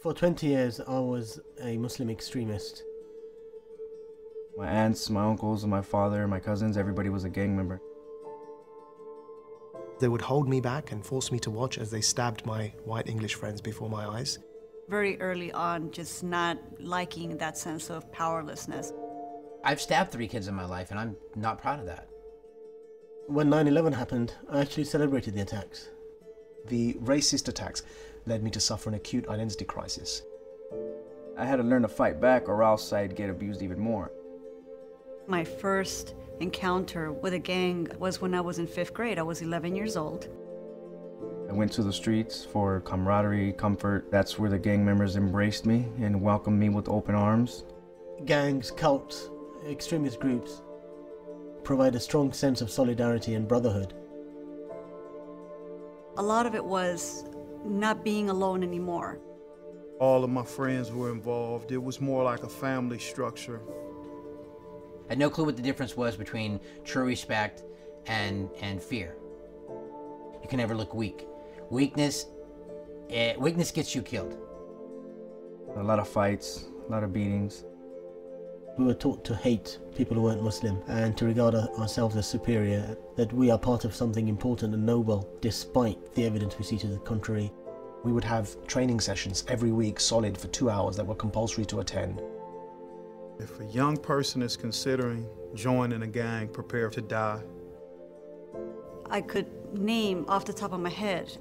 For 20 years, I was a Muslim extremist. My aunts, my uncles, my father, my cousins, everybody was a gang member. They would hold me back and force me to watch as they stabbed my white English friends before my eyes. Very early on, just not liking that sense of powerlessness. I've stabbed 3 kids in my life, and I'm not proud of that. When 9/11 happened, I actually celebrated the attacks. The racist attacks led me to suffer an acute identity crisis. I had to learn to fight back or else I'd get abused even more. My first encounter with a gang was when I was in 5th grade. I was 11 years old. I went to the streets for camaraderie, comfort. That's where the gang members embraced me and welcomed me with open arms. Gangs, cults, extremist groups provide a strong sense of solidarity and brotherhood. A lot of it was not being alone anymore. All of my friends were involved. It was more like a family structure. I had no clue what the difference was between true respect and fear. You can never look weak. Weakness gets you killed. A lot of fights, a lot of beatings. We were taught to hate people who weren't Muslim and to regard ourselves as superior, that we are part of something important and noble, despite the evidence we see to the contrary. We would have training sessions every week, solid for 2 hours, that were compulsory to attend. If a young person is considering joining a gang, prepare to die. I could name off the top of my head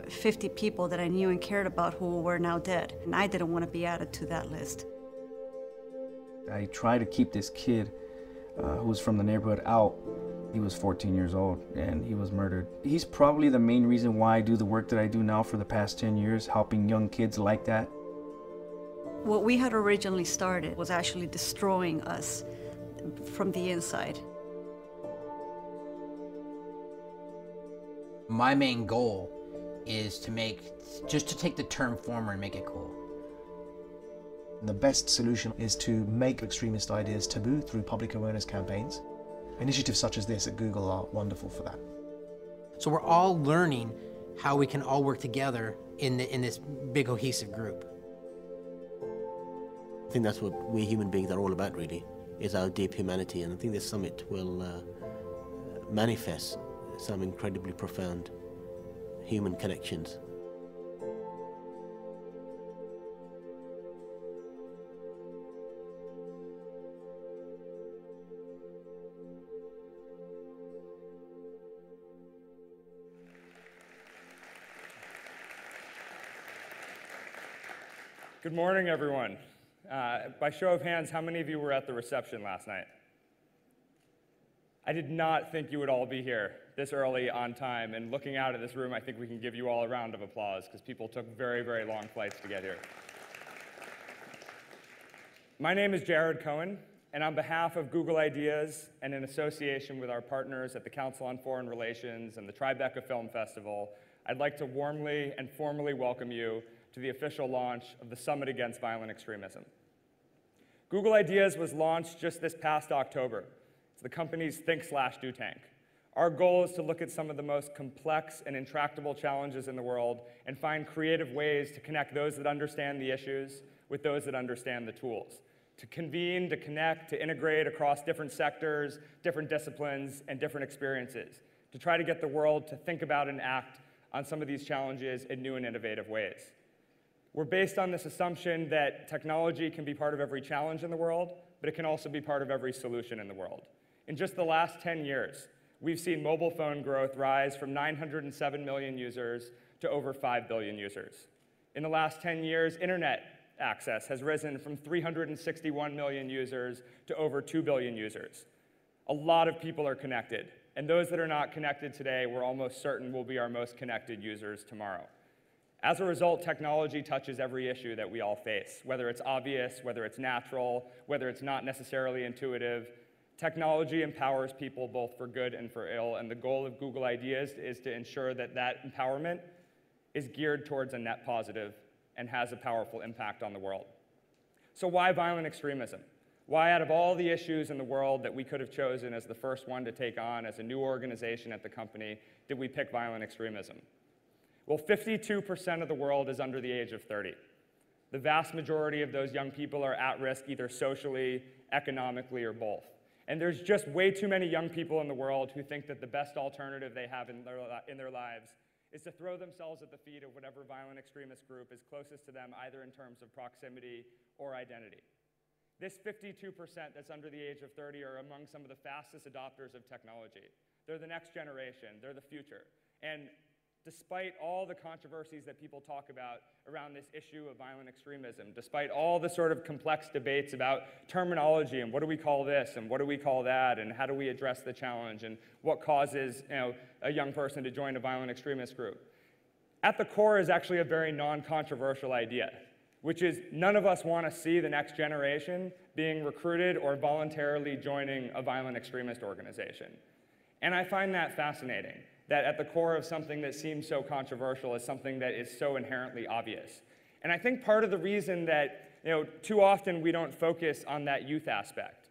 50 people that I knew and cared about who were now dead, and I didn't want to be added to that list. I tried to keep this kid who was from the neighborhood out. He was 14 years old and he was murdered. He's probably the main reason why I do the work that I do now for the past 10 years, helping young kids like that. What we had originally started was actually destroying us from the inside. My main goal is to just to take the term former and make it cool. The best solution is to make extremist ideas taboo through public awareness campaigns. Initiatives such as this at Google are wonderful for that. So we're all learning how we can all work together in this big cohesive group. I think that's what we human beings are all about, really, is our deep humanity, and I think this summit will manifest some incredibly profound human connections. Good morning, everyone. By show of hands, how many of you were at the reception last night? I did not think you would all be here this early on time, and looking out at this room, I think we can give you all a round of applause because people took very, very long flights to get here. My name is Jared Cohen, and on behalf of Google Ideas and in association with our partners at the Council on Foreign Relations and the Tribeca Film Festival, I'd like to warmly and formally welcome you to the official launch of the Summit Against Violent Extremism. Google Ideas was launched just this past October. It's the company's think/do tank. Our goal is to look at some of the most complex and intractable challenges in the world and find creative ways to connect those that understand the issues with those that understand the tools. To convene, to connect, to integrate across different sectors, different disciplines, and different experiences. To try to get the world to think about and act on some of these challenges in new and innovative ways. We're based on this assumption that technology can be part of every challenge in the world, but it can also be part of every solution in the world. In just the last 10 years, we've seen mobile phone growth rise from 907 million users to over 5 billion users. In the last 10 years, internet access has risen from 361 million users to over 2 billion users. A lot of people are connected, and those that are not connected today, we're almost certain will be our most connected users tomorrow. As a result, technology touches every issue that we all face, whether it's obvious, whether it's natural, whether it's not necessarily intuitive. Technology empowers people both for good and for ill, and the goal of Google Ideas is to ensure that that empowerment is geared towards a net positive and has a powerful impact on the world. So why violent extremism? Why, out of all the issues in the world that we could have chosen as the first one to take on as a new organization at the company, did we pick violent extremism? Well, 52% of the world is under the age of 30. The vast majority of those young people are at risk either socially, economically, or both. And there's just way too many young people in the world who think that the best alternative they have in their lives is to throw themselves at the feet of whatever violent extremist group is closest to them, either in terms of proximity or identity. This 52% that's under the age of 30 are among some of the fastest adopters of technology. They're the next generation, they're the future. And despite all the controversies that people talk about around this issue of violent extremism, despite all the sort of complex debates about terminology and what do we call this and what do we call that and how do we address the challenge and what causes a young person to join a violent extremist group, at the core is actually a very non-controversial idea, which is none of us want to see the next generation being recruited or voluntarily joining a violent extremist organization. And I find that fascinating, that at the core of something that seems so controversial is something that is so inherently obvious. And I think part of the reason that too often we don't focus on that youth aspect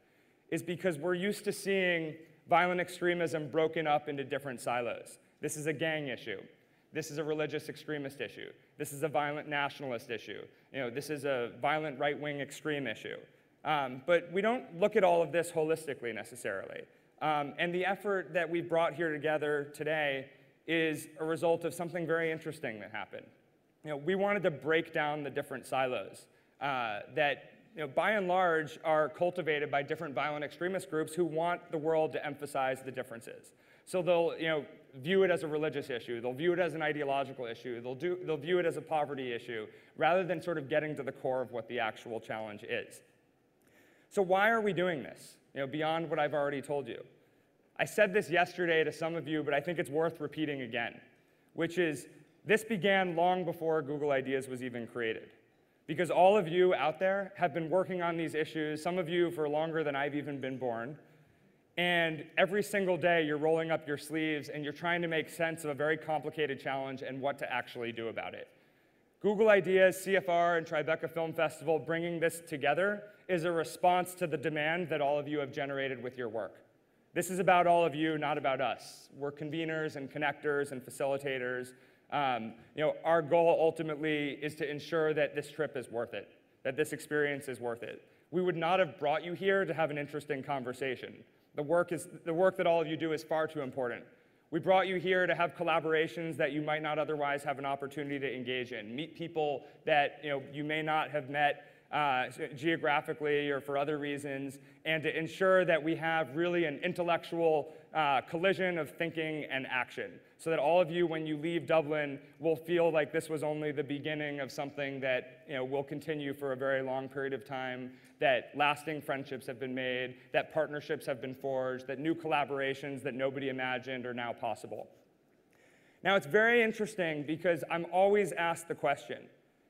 is because we're used to seeing violent extremism broken up into different silos. This is a gang issue. This is a religious extremist issue. This is a violent nationalist issue. This is a violent right-wing extreme issue. But we don't look at all of this holistically necessarily. And the effort that we've brought here together today is a result of something very interesting that happened. We wanted to break down the different silos that, by and large, are cultivated by different violent extremist groups who want the world to emphasize the differences. So they'll, view it as a religious issue. They'll view it as an ideological issue. They'll view it as a poverty issue, rather than sort of getting to the core of what the actual challenge is. So why are we doing this? Beyond what I've already told you. I said this yesterday to some of you, but I think it's worth repeating again, which is this began long before Google Ideas was even created. Because all of you out there have been working on these issues, some of you for longer than I've even been born, and every single day you're rolling up your sleeves and you're trying to make sense of a very complicated challenge and what to actually do about it. Google Ideas, CFR, and Tribeca Film Festival bringing this together is a response to the demand that all of you have generated with your work. This is about all of you, not about us. We're conveners and connectors and facilitators. Our goal ultimately is to ensure that this trip is worth it, that this experience is worth it. We would not have brought you here to have an interesting conversation. The work that all of you do is far too important. We brought you here to have collaborations that you might not otherwise have an opportunity to engage in, meet people that you may not have met geographically or for other reasons, and to ensure that we have really an intellectual collision of thinking and action, so that all of you, when you leave Dublin, will feel like this was only the beginning of something that will continue for a very long period of time, that lasting friendships have been made, that partnerships have been forged, that new collaborations that nobody imagined are now possible. Now, it's very interesting because I'm always asked the question,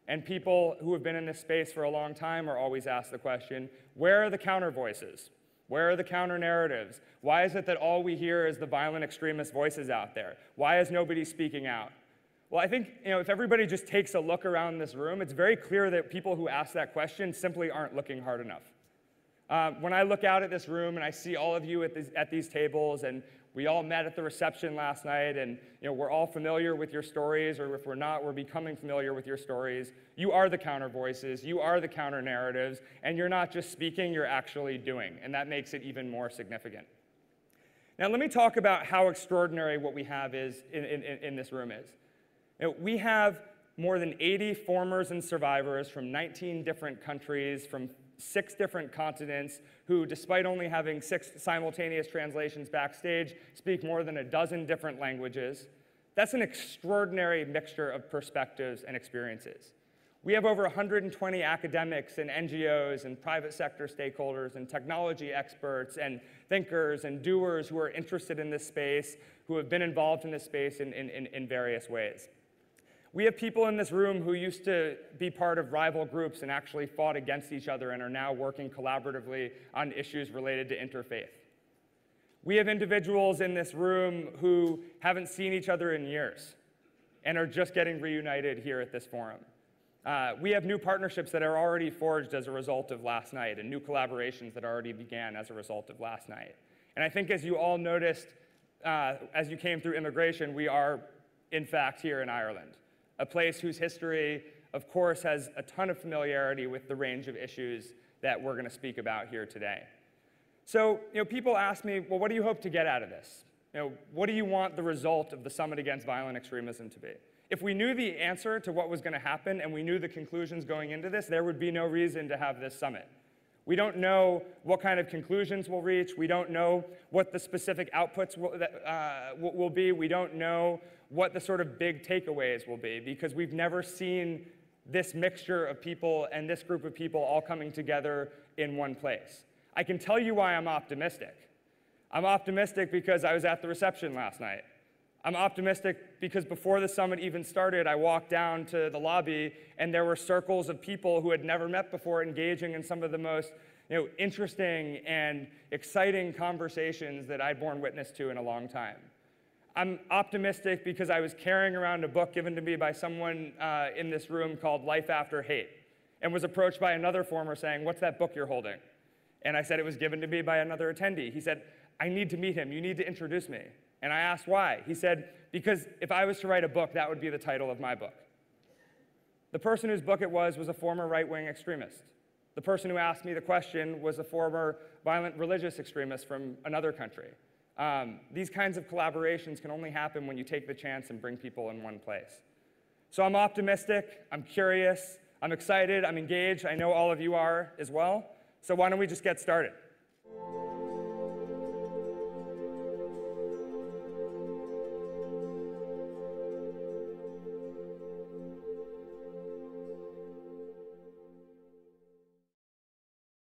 and people who have been in this space for a long time are always asked the question, where are the counter voices? Where are the counter narratives? Why is it that all we hear is the violent extremist voices out there? Why is nobody speaking out? Well, I think if everybody just takes a look around this room, it's very clear that people who ask that question simply aren't looking hard enough. When I look out at this room and I see all of you at these tables, and we all met at the reception last night, and we're all familiar with your stories, or if we're not, we're becoming familiar with your stories. You are the counter voices, you are the counter narratives, and you're not just speaking, you're actually doing, and that makes it even more significant. Now let me talk about how extraordinary what we have is in this room is. We have more than 80 formers and survivors from 19 different countries, from 6 different continents, who, despite only having 6 simultaneous translations backstage, speak more than a dozen different languages. That's an extraordinary mixture of perspectives and experiences. We have over 120 academics and NGOs and private sector stakeholders and technology experts and thinkers and doers who are interested in this space, who have been involved in this space in various ways. We have people in this room who used to be part of rival groups and actually fought against each other and are now working collaboratively on issues related to interfaith. We have individuals in this room who haven't seen each other in years and are just getting reunited here at this forum. We have new partnerships that are already forged as a result of last night, and new collaborations that already began as a result of last night. And I think, as you all noticed as you came through immigration, we are, in fact, here in Ireland, a place whose history of course, has a ton of familiarity with the range of issues that we're going to speak about here today. So, people ask me, well, what do you hope to get out of this? What do you want the result of the Summit Against Violent Extremism to be? If we knew the answer to what was going to happen and we knew the conclusions going into this, there would be no reason to have this summit. We don't know what kind of conclusions we'll reach. We don't know what the specific outputs will be. We don't know what the sort of big takeaways will be, because we've never seen this mixture of people and this group of people all coming together in one place. I can tell you why I'm optimistic. I'm optimistic because I was at the reception last night. I'm optimistic because before the summit even started, I walked down to the lobby and there were circles of people who had never met before engaging in some of the most interesting and exciting conversations that I'd borne witness to in a long time. I'm optimistic because I was carrying around a book given to me by someone in this room called Life After Hate, and was approached by another former saying, "What's that book you're holding?" And I said it was given to me by another attendee. He said, "I need to meet him. You need to introduce me." And I asked why. He said, because if I was to write a book, that would be the title of my book. The person whose book it was a former right-wing extremist. The person who asked me the question was a former violent religious extremist from another country. These kinds of collaborations can only happen when you take the chance and bring people in one place. So I'm optimistic, I'm curious, I'm excited, I'm engaged. I know all of you are as well. So why don't we just get started?